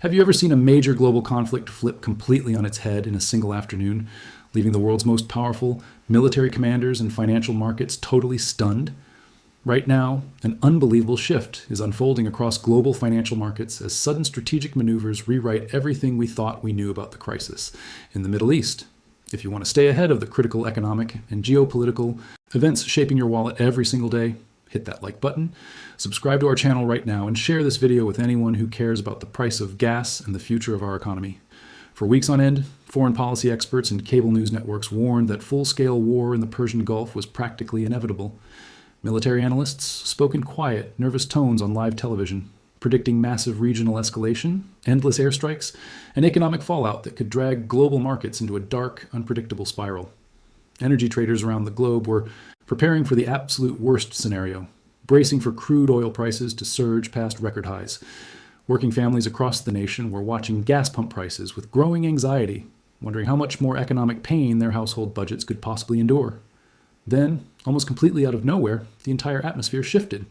Have you ever seen a major global conflict flip completely on its head in a single afternoon, leaving the world's most powerful military commanders and financial markets totally stunned? Right now, an unbelievable shift is unfolding across global financial markets as sudden strategic maneuvers rewrite everything we thought we knew about the crisis in the Middle East. If you want to stay ahead of the critical economic and geopolitical events shaping your wallet every single day, hit that like button, subscribe to our channel right now, and share this video with anyone who cares about the price of gas and the future of our economy. For weeks on end, foreign policy experts and cable news networks warned that full-scale war in the Persian Gulf was practically inevitable. Military analysts spoke in quiet, nervous tones on live television, predicting massive regional escalation, endless airstrikes, and economic fallout that could drag global markets into a dark, unpredictable spiral. Energy traders around the globe were preparing for the absolute worst scenario, bracing for crude oil prices to surge past record highs. Working families across the nation were watching gas pump prices with growing anxiety, wondering how much more economic pain their household budgets could possibly endure. Then, almost completely out of nowhere, the entire atmosphere shifted.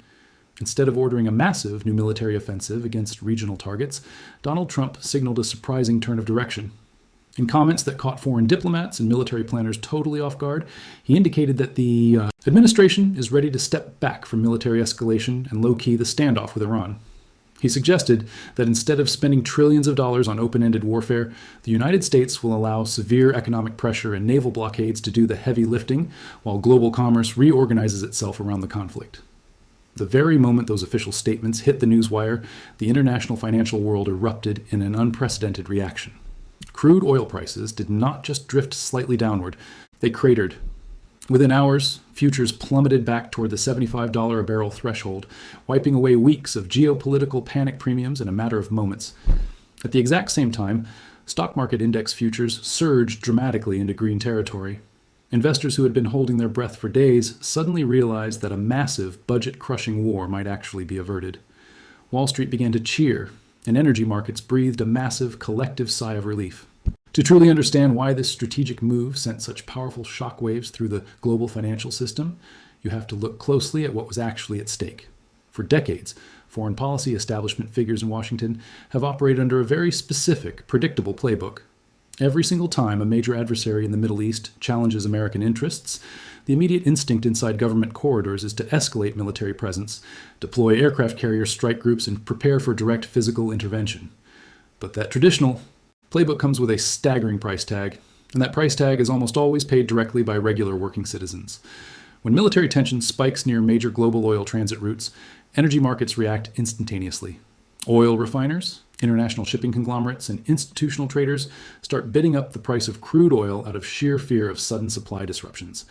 Instead of ordering a massive new military offensive against regional targets, Donald Trump signaled a surprising turn of direction. In comments that caught foreign diplomats and military planners totally off guard, he indicated that the administration is ready to step back from military escalation and low-key the standoff with Iran. He suggested that instead of spending trillions of dollars on open-ended warfare, the United States will allow severe economic pressure and naval blockades to do the heavy lifting while global commerce reorganizes itself around the conflict. The very moment those official statements hit the newswire, the international financial world erupted in an unprecedented reaction. Crude oil prices did not just drift slightly downward, they cratered. Within hours, futures plummeted back toward the $75 a barrel threshold, wiping away weeks of geopolitical panic premiums in a matter of moments. At the exact same time, stock market index futures surged dramatically into green territory. Investors who had been holding their breath for days suddenly realized that a massive, budget-crushing war might actually be averted. Wall Street began to cheer, and energy markets breathed a massive, collective sigh of relief. To truly understand why this strategic move sent such powerful shockwaves through the global financial system, you have to look closely at what was actually at stake. For decades, foreign policy establishment figures in Washington have operated under a very specific, predictable playbook. Every single time a major adversary in the Middle East challenges American interests, the immediate instinct inside government corridors is to escalate military presence, deploy aircraft carrier strike groups, and prepare for direct physical intervention. But that traditional playbook comes with a staggering price tag, and that price tag is almost always paid directly by regular working citizens. When military tension spikes near major global oil transit routes, energy markets react instantaneously. Oil refiners, international shipping conglomerates, and institutional traders start bidding up the price of crude oil out of sheer fear of sudden supply disruptions.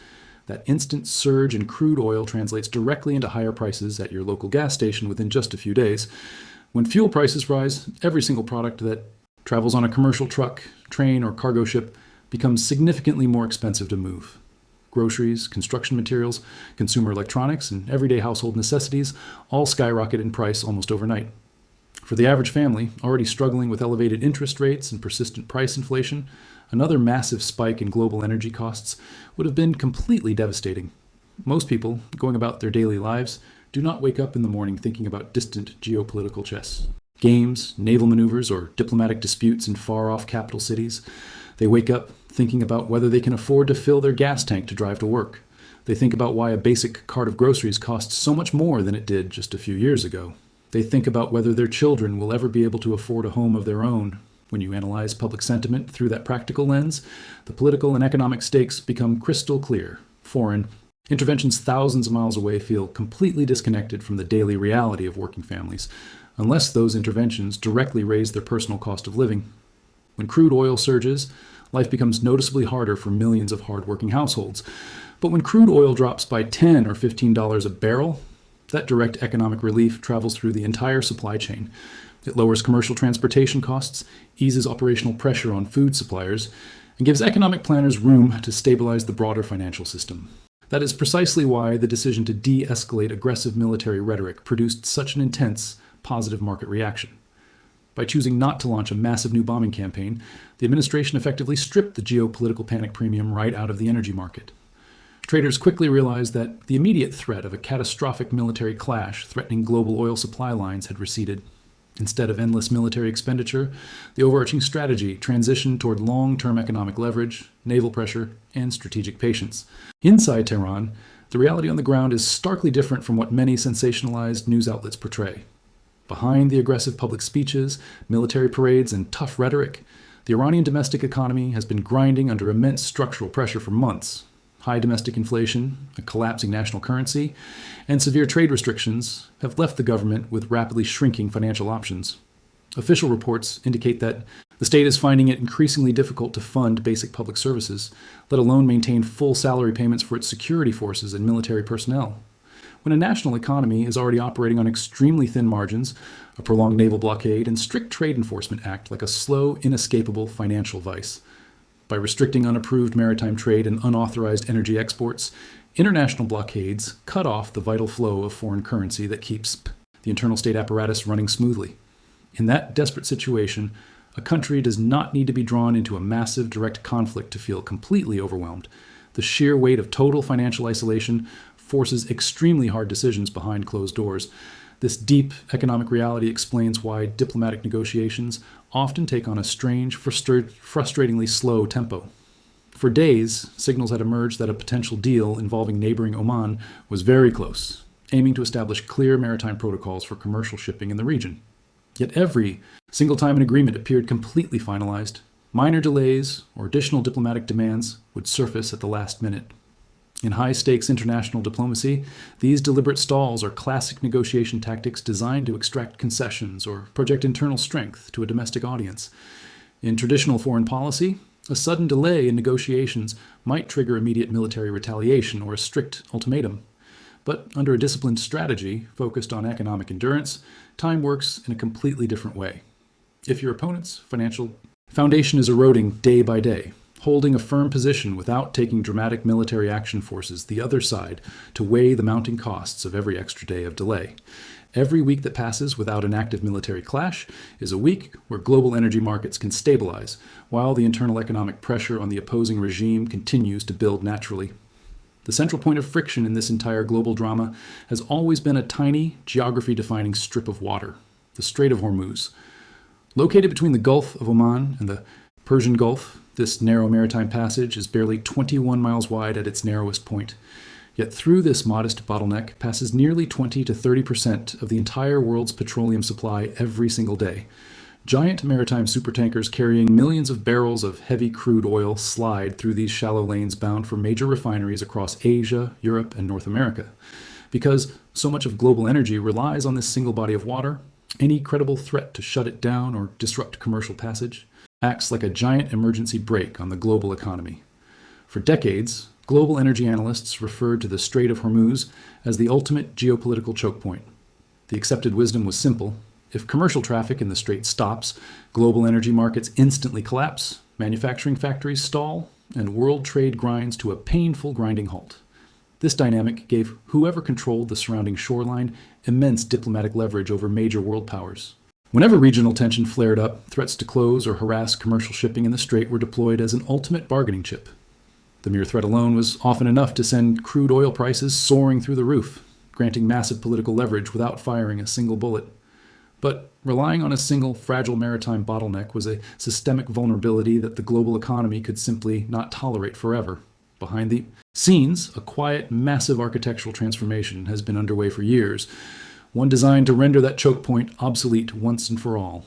That instant surge in crude oil translates directly into higher prices at your local gas station within just a few days. When fuel prices rise, every single product that travels on a commercial truck, train, or cargo ship becomes significantly more expensive to move. Groceries, construction materials, consumer electronics, and everyday household necessities all skyrocket in price almost overnight. For the average family, already struggling with elevated interest rates and persistent price inflation, another massive spike in global energy costs would have been completely devastating. Most people, going about their daily lives, do not wake up in the morning thinking about distant geopolitical chess games, naval maneuvers, or diplomatic disputes in far-off capital cities. They wake up thinking about whether they can afford to fill their gas tank to drive to work. They think about why a basic cart of groceries costs so much more than it did just a few years ago. They think about whether their children will ever be able to afford a home of their own. When you analyze public sentiment through that practical lens, the political and economic stakes become crystal clear. Foreign interventions thousands of miles away feel completely disconnected from the daily reality of working families, unless those interventions directly raise their personal cost of living. When crude oil surges, life becomes noticeably harder for millions of hardworking households. But when crude oil drops by $10 or $15 a barrel, that direct economic relief travels through the entire supply chain. It lowers commercial transportation costs, eases operational pressure on food suppliers, and gives economic planners room to stabilize the broader financial system. That is precisely why the decision to de-escalate aggressive military rhetoric produced such an intense, positive market reaction. By choosing not to launch a massive new bombing campaign, the administration effectively stripped the geopolitical panic premium right out of the energy market. Traders quickly realized that the immediate threat of a catastrophic military clash threatening global oil supply lines had receded. Instead of endless military expenditure, the overarching strategy transitioned toward long-term economic leverage, naval pressure, and strategic patience. Inside Tehran, the reality on the ground is starkly different from what many sensationalized news outlets portray. Behind the aggressive public speeches, military parades, and tough rhetoric, the Iranian domestic economy has been grinding under immense structural pressure for months. High domestic inflation, a collapsing national currency, and severe trade restrictions have left the government with rapidly shrinking financial options. Official reports indicate that the state is finding it increasingly difficult to fund basic public services, let alone maintain full salary payments for its security forces and military personnel. When a national economy is already operating on extremely thin margins, a prolonged naval blockade, and strict trade enforcement act like a slow, inescapable financial vice. By restricting unapproved maritime trade and unauthorized energy exports, international blockades cut off the vital flow of foreign currency that keeps the internal state apparatus running smoothly. In that desperate situation, a country does not need to be drawn into a massive direct conflict to feel completely overwhelmed. The sheer weight of total financial isolation forces extremely hard decisions behind closed doors. This deep economic reality explains why diplomatic negotiations often take on a strange, frustratingly slow tempo. For days, signals had emerged that a potential deal involving neighboring Oman was very close, aiming to establish clear maritime protocols for commercial shipping in the region. Yet every single time an agreement appeared completely finalized, minor delays or additional diplomatic demands would surface at the last minute. In high-stakes international diplomacy, these deliberate stalls are classic negotiation tactics designed to extract concessions or project internal strength to a domestic audience. In traditional foreign policy, a sudden delay in negotiations might trigger immediate military retaliation or a strict ultimatum. But under a disciplined strategy focused on economic endurance, time works in a completely different way. If your opponent's financial foundation is eroding day by day, holding a firm position without taking dramatic military action forces the other side to weigh the mounting costs of every extra day of delay. Every week that passes without an active military clash is a week where global energy markets can stabilize, while the internal economic pressure on the opposing regime continues to build naturally. The central point of friction in this entire global drama has always been a tiny, geography-defining strip of water, the Strait of Hormuz. Located between the Gulf of Oman and the Persian Gulf, this narrow maritime passage is barely 21 miles wide at its narrowest point. Yet through this modest bottleneck passes nearly 20 to 30% of the entire world's petroleum supply every single day. Giant maritime supertankers carrying millions of barrels of heavy crude oil slide through these shallow lanes bound for major refineries across Asia, Europe, and North America. Because so much of global energy relies on this single body of water, any credible threat to shut it down or disrupt commercial passage acts like a giant emergency brake on the global economy. For decades, global energy analysts referred to the Strait of Hormuz as the ultimate geopolitical choke point. The accepted wisdom was simple. If commercial traffic in the strait stops, global energy markets instantly collapse, manufacturing factories stall, and world trade grinds to a painful grinding halt. This dynamic gave whoever controlled the surrounding shoreline immense diplomatic leverage over major world powers. Whenever regional tension flared up, threats to close or harass commercial shipping in the strait were deployed as an ultimate bargaining chip. The mere threat alone was often enough to send crude oil prices soaring through the roof, granting massive political leverage without firing a single bullet. But relying on a single fragile maritime bottleneck was a systemic vulnerability that the global economy could simply not tolerate forever. Behind the scenes, a quiet, massive architectural transformation has been underway for years, one designed to render that choke point obsolete once and for all.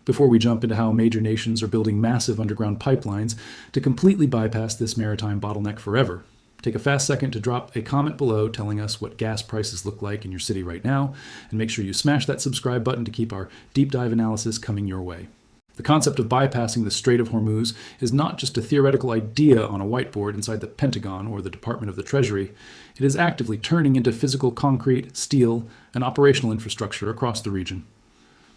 Before we jump into how major nations are building massive underground pipelines to completely bypass this maritime bottleneck forever, take a fast second to drop a comment below telling us what gas prices look like in your city right now, and make sure you smash that subscribe button to keep our deep dive analysis coming your way. The concept of bypassing the Strait of Hormuz is not just a theoretical idea on a whiteboard inside the Pentagon or the Department of the Treasury. It is actively turning into physical concrete, steel, and operational infrastructure across the region.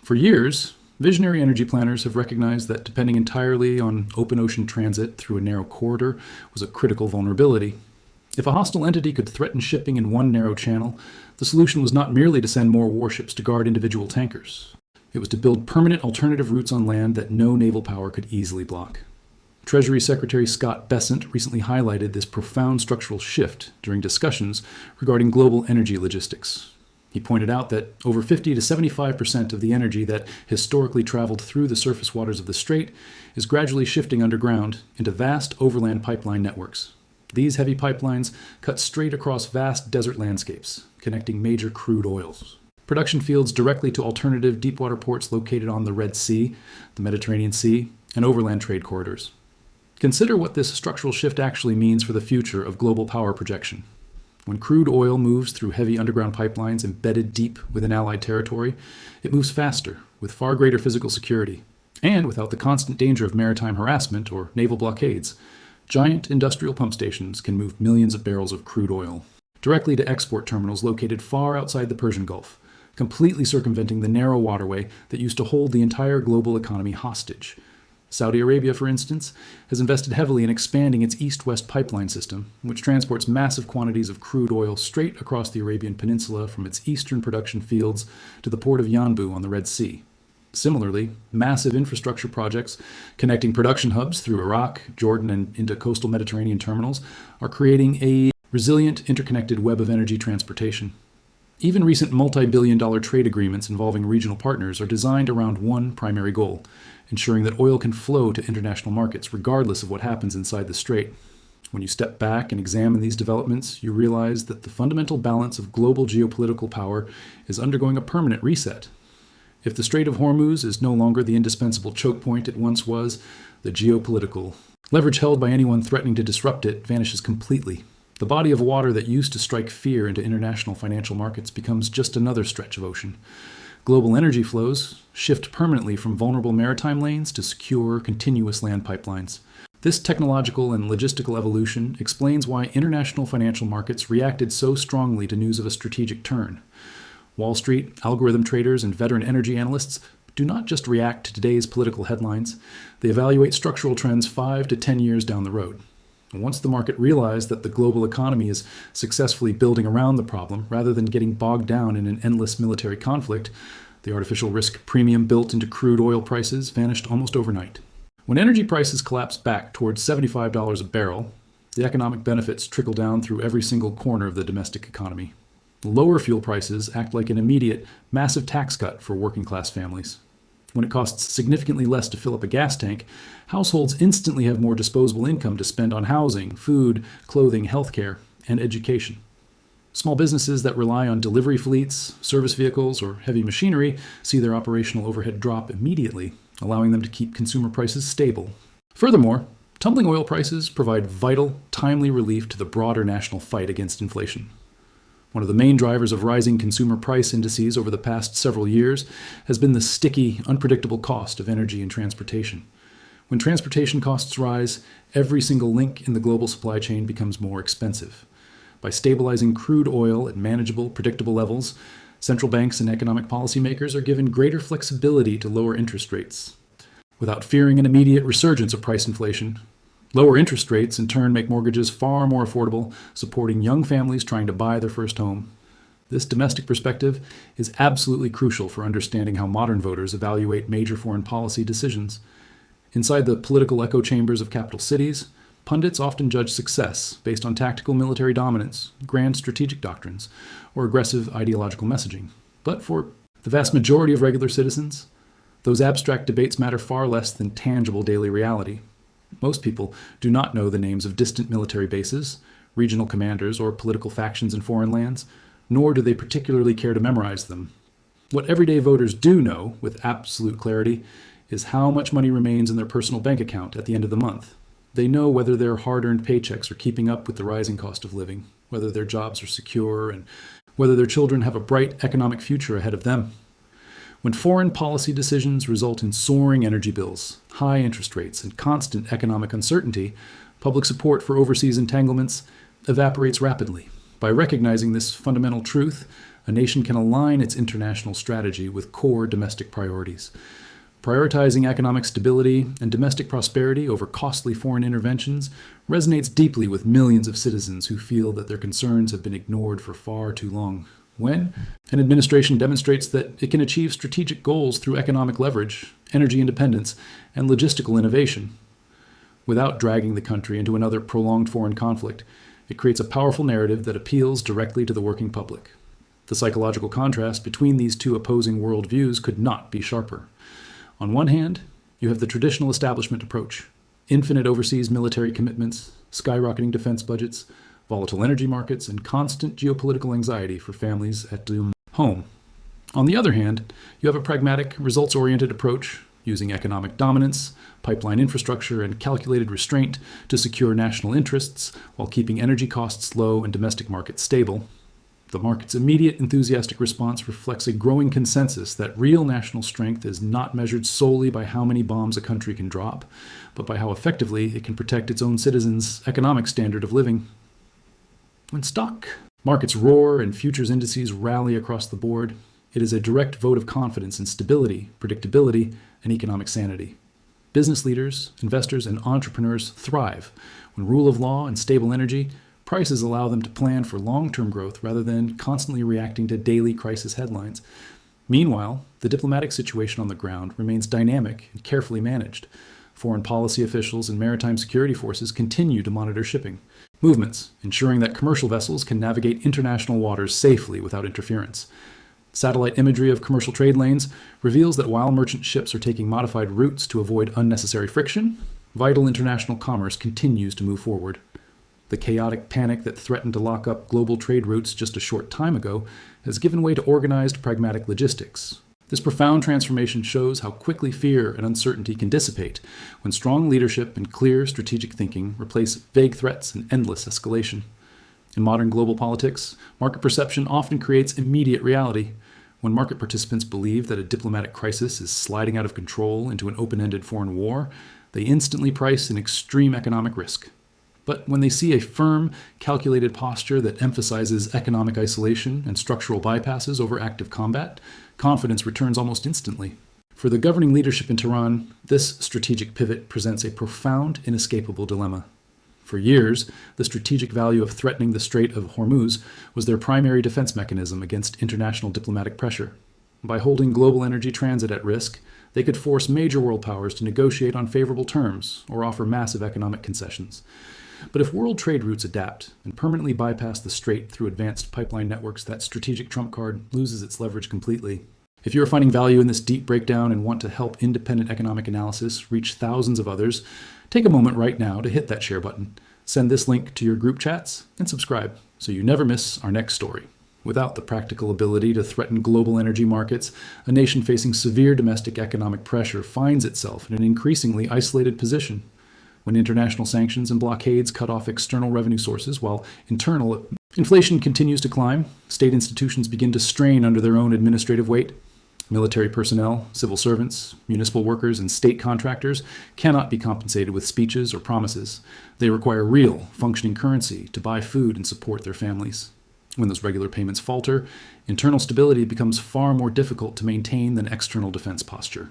For years, visionary energy planners have recognized that depending entirely on open ocean transit through a narrow corridor was a critical vulnerability. If a hostile entity could threaten shipping in one narrow channel, the solution was not merely to send more warships to guard individual tankers. It was to build permanent alternative routes on land that no naval power could easily block. Treasury Secretary Scott Bessent recently highlighted this profound structural shift during discussions regarding global energy logistics. He pointed out that over 50 to 75% of the energy that historically traveled through the surface waters of the strait is gradually shifting underground into vast overland pipeline networks. These heavy pipelines cut straight across vast desert landscapes, connecting major crude oils. Production fields directly to alternative deepwater ports located on the Red Sea, the Mediterranean Sea, and overland trade corridors. Consider what this structural shift actually means for the future of global power projection. When crude oil moves through heavy underground pipelines embedded deep within Allied territory, it moves faster, with far greater physical security, and without the constant danger of maritime harassment or naval blockades. Giant industrial pump stations can move millions of barrels of crude oil directly to export terminals located far outside the Persian Gulf, completely circumventing the narrow waterway that used to hold the entire global economy hostage. Saudi Arabia, for instance, has invested heavily in expanding its east-west pipeline system, which transports massive quantities of crude oil straight across the Arabian Peninsula from its eastern production fields to the port of Yanbu on the Red Sea. Similarly, massive infrastructure projects connecting production hubs through Iraq, Jordan, and into coastal Mediterranean terminals are creating a resilient, interconnected web of energy transportation. Even recent multi-billion-dollar trade agreements involving regional partners are designed around one primary goal: ensuring that oil can flow to international markets regardless of what happens inside the strait. When you step back and examine these developments, you realize that the fundamental balance of global geopolitical power is undergoing a permanent reset. If the Strait of Hormuz is no longer the indispensable choke point it once was, the geopolitical leverage held by anyone threatening to disrupt it vanishes completely. The body of water that used to strike fear into international financial markets becomes just another stretch of ocean. Global energy flows shift permanently from vulnerable maritime lanes to secure, continuous land pipelines. This technological and logistical evolution explains why international financial markets reacted so strongly to news of a strategic turn. Wall Street, algorithm traders, and veteran energy analysts do not just react to today's political headlines, they evaluate structural trends 5 to 10 years down the road. Once the market realized that the global economy is successfully building around the problem rather than getting bogged down in an endless military conflict, the artificial risk premium built into crude oil prices vanished almost overnight. When energy prices collapsed back towards $75 a barrel, the economic benefits trickle down through every single corner of the domestic economy. Lower fuel prices act like an immediate, massive tax cut for working-class families. When it costs significantly less to fill up a gas tank, households instantly have more disposable income to spend on housing, food, clothing, healthcare, and education. Small businesses that rely on delivery fleets, service vehicles, or heavy machinery see their operational overhead drop immediately, allowing them to keep consumer prices stable. Furthermore, tumbling oil prices provide vital, timely relief to the broader national fight against inflation. One of the main drivers of rising consumer price indices over the past several years has been the sticky, unpredictable cost of energy and transportation. When transportation costs rise, every single link in the global supply chain becomes more expensive. By stabilizing crude oil at manageable, predictable levels, central banks and economic policymakers are given greater flexibility to lower interest rates. Without fearing an immediate resurgence of price inflation, lower interest rates in turn make mortgages far more affordable, supporting young families trying to buy their first home. This domestic perspective is absolutely crucial for understanding how modern voters evaluate major foreign policy decisions. Inside the political echo chambers of capital cities, pundits often judge success based on tactical military dominance, grand strategic doctrines, or aggressive ideological messaging. But for the vast majority of regular citizens, those abstract debates matter far less than tangible daily reality. Most people do not know the names of distant military bases, regional commanders, or political factions in foreign lands, nor do they particularly care to memorize them. What everyday voters do know with absolute clarity is how much money remains in their personal bank account at the end of the month. They know whether their hard-earned paychecks are keeping up with the rising cost of living, whether their jobs are secure, and whether their children have a bright economic future ahead of them. When foreign policy decisions result in soaring energy bills, high interest rates, and constant economic uncertainty, public support for overseas entanglements evaporates rapidly. By recognizing this fundamental truth, a nation can align its international strategy with core domestic priorities. Prioritizing economic stability and domestic prosperity over costly foreign interventions resonates deeply with millions of citizens who feel that their concerns have been ignored for far too long. When an administration demonstrates that it can achieve strategic goals through economic leverage, energy independence, and logistical innovation, without dragging the country into another prolonged foreign conflict, it creates a powerful narrative that appeals directly to the working public. The psychological contrast between these two opposing worldviews could not be sharper. On one hand, you have the traditional establishment approach: infinite overseas military commitments, skyrocketing defense budgets, volatile energy markets, and constant geopolitical anxiety for families at home. On the other hand, you have a pragmatic, results-oriented approach using economic dominance, pipeline infrastructure, and calculated restraint to secure national interests while keeping energy costs low and domestic markets stable. The market's immediate enthusiastic response reflects a growing consensus that real national strength is not measured solely by how many bombs a country can drop, but by how effectively it can protect its own citizens' economic standard of living. When stock markets roar and futures indices rally across the board, it is a direct vote of confidence in stability, predictability, and economic sanity. Business leaders, investors, and entrepreneurs thrive when rule of law and stable energy prices allow them to plan for long-term growth rather than constantly reacting to daily crisis headlines. Meanwhile, the diplomatic situation on the ground remains dynamic and carefully managed. Foreign policy officials and maritime security forces continue to monitor shipping movements, ensuring that commercial vessels can navigate international waters safely without interference. Satellite imagery of commercial trade lanes reveals that while merchant ships are taking modified routes to avoid unnecessary friction, vital international commerce continues to move forward. The chaotic panic that threatened to lock up global trade routes just a short time ago has given way to organized, pragmatic logistics. This profound transformation shows how quickly fear and uncertainty can dissipate when strong leadership and clear strategic thinking replace vague threats and endless escalation. In modern global politics, market perception often creates immediate reality. When market participants believe that a diplomatic crisis is sliding out of control into an open-ended foreign war, they instantly price in extreme economic risk. But when they see a firm, calculated posture that emphasizes economic isolation and structural bypasses over active combat, confidence returns almost instantly. For the governing leadership in Tehran, this strategic pivot presents a profound, inescapable dilemma. For years, the strategic value of threatening the Strait of Hormuz was their primary defense mechanism against international diplomatic pressure. By holding global energy transit at risk, they could force major world powers to negotiate on favorable terms or offer massive economic concessions. But if world trade routes adapt and permanently bypass the strait through advanced pipeline networks, that strategic trump card loses its leverage completely. If you are finding value in this deep breakdown and want to help independent economic analysis reach thousands of others, take a moment right now to hit that share button, send this link to your group chats, and subscribe so you never miss our next story. Without the practical ability to threaten global energy markets, a nation facing severe domestic economic pressure finds itself in an increasingly isolated position. When international sanctions and blockades cut off external revenue sources while internal inflation continues to climb, state institutions begin to strain under their own administrative weight. Military personnel, civil servants, municipal workers, and state contractors cannot be compensated with speeches or promises. They require real, functioning currency to buy food and support their families. When those regular payments falter, internal stability becomes far more difficult to maintain than external defense posture.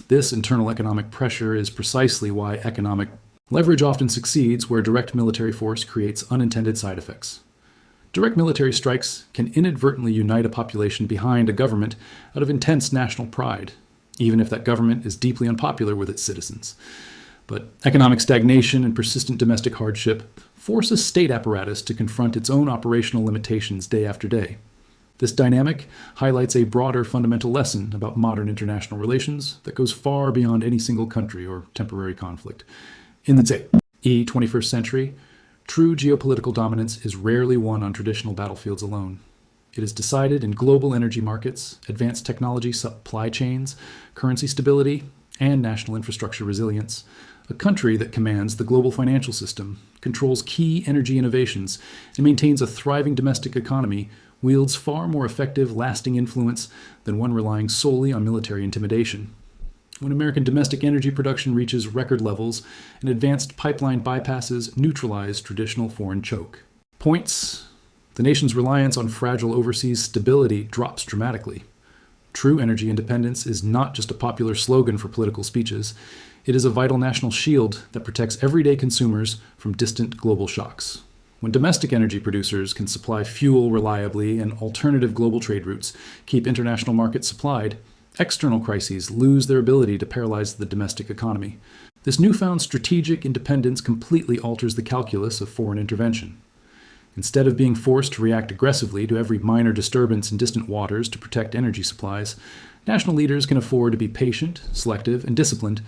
This internal economic pressure is precisely why economic leverage often succeeds where direct military force creates unintended side effects. Direct military strikes can inadvertently unite a population behind a government out of intense national pride, even if that government is deeply unpopular with its citizens. But economic stagnation and persistent domestic hardship force a state apparatus to confront its own operational limitations day after day. This dynamic highlights a broader fundamental lesson about modern international relations that goes far beyond any single country or temporary conflict. In the 21st century, true geopolitical dominance is rarely won on traditional battlefields alone. It is decided in global energy markets, advanced technology supply chains, currency stability, and national infrastructure resilience. A country that commands the global financial system, controls key energy innovations, and maintains a thriving domestic economy wields far more effective, lasting influence than one relying solely on military intimidation. When American domestic energy production reaches record levels and advanced pipeline bypasses neutralize traditional foreign choke points, the nation's reliance on fragile overseas stability drops dramatically. True energy independence is not just a popular slogan for political speeches. It is a vital national shield that protects everyday consumers from distant global shocks. When domestic energy producers can supply fuel reliably and alternative global trade routes keep international markets supplied, external crises lose their ability to paralyze the domestic economy. This newfound strategic independence completely alters the calculus of foreign intervention. Instead of being forced to react aggressively to every minor disturbance in distant waters to protect energy supplies, national leaders can afford to be patient, selective, and disciplined.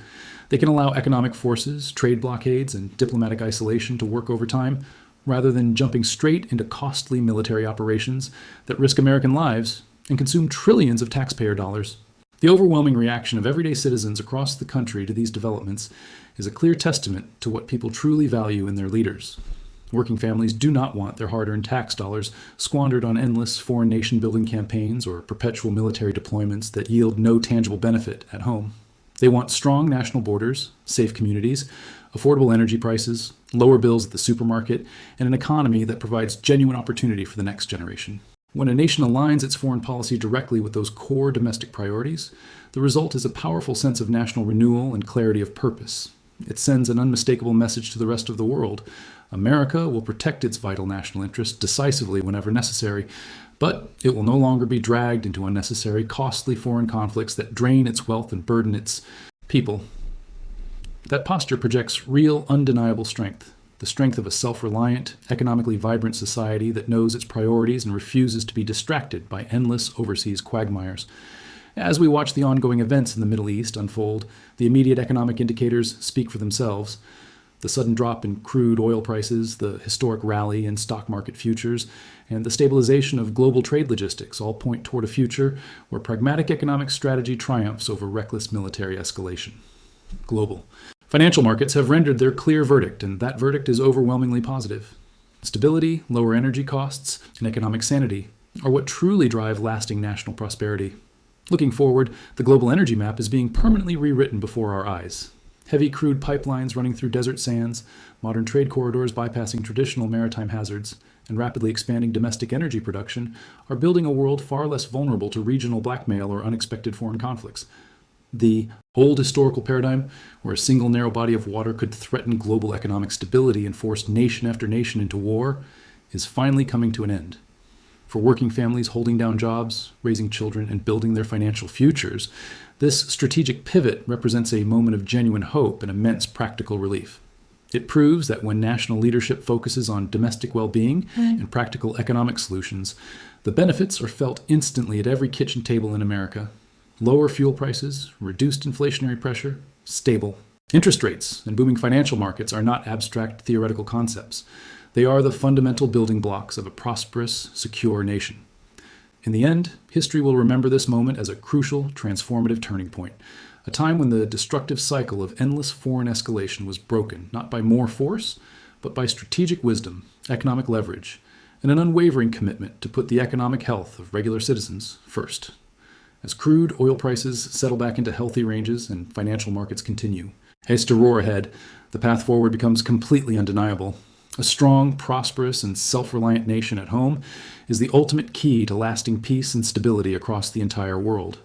They can allow economic forces, trade blockades, and diplomatic isolation to work over time, rather than jumping straight into costly military operations that risk American lives and consume trillions of taxpayer dollars. The overwhelming reaction of everyday citizens across the country to these developments is a clear testament to what people truly value in their leaders. Working families do not want their hard-earned tax dollars squandered on endless foreign nation-building campaigns or perpetual military deployments that yield no tangible benefit at home. They want strong national borders, safe communities, affordable energy prices, lower bills at the supermarket, and an economy that provides genuine opportunity for the next generation. When a nation aligns its foreign policy directly with those core domestic priorities, the result is a powerful sense of national renewal and clarity of purpose. It sends an unmistakable message to the rest of the world. America will protect its vital national interests decisively whenever necessary, but it will no longer be dragged into unnecessary, costly foreign conflicts that drain its wealth and burden its people. That posture projects real, undeniable strength, the strength of a self-reliant, economically vibrant society that knows its priorities and refuses to be distracted by endless overseas quagmires. As we watch the ongoing events in the Middle East unfold, the immediate economic indicators speak for themselves. The sudden drop in crude oil prices, the historic rally in stock market futures, and the stabilization of global trade logistics all point toward a future where pragmatic economic strategy triumphs over reckless military escalation. Global. Financial markets have rendered their clear verdict, and that verdict is overwhelmingly positive. Stability, lower energy costs, and economic sanity are what truly drive lasting national prosperity. Looking forward, the global energy map is being permanently rewritten before our eyes. Heavy crude pipelines running through desert sands, modern trade corridors bypassing traditional maritime hazards, and rapidly expanding domestic energy production are building a world far less vulnerable to regional blackmail or unexpected foreign conflicts. The old historical paradigm, where a single narrow body of water could threaten global economic stability and force nation after nation into war, is finally coming to an end. For working families holding down jobs, raising children, and building their financial futures, this strategic pivot represents a moment of genuine hope and immense practical relief. It proves that when national leadership focuses on domestic well-being and practical economic solutions, the benefits are felt instantly at every kitchen table in America. Lower fuel prices, reduced inflationary pressure, stable. Interest rates and booming financial markets are not abstract theoretical concepts. They are the fundamental building blocks of a prosperous, secure nation. In the end, history will remember this moment as a crucial, transformative turning point, a time when the destructive cycle of endless foreign escalation was broken, not by more force, but by strategic wisdom, economic leverage, and an unwavering commitment to put the economic health of regular citizens first. As crude oil prices settle back into healthy ranges and financial markets continue, haste to roar ahead, the path forward becomes completely undeniable. A strong, prosperous, and self-reliant nation at home is the ultimate key to lasting peace and stability across the entire world.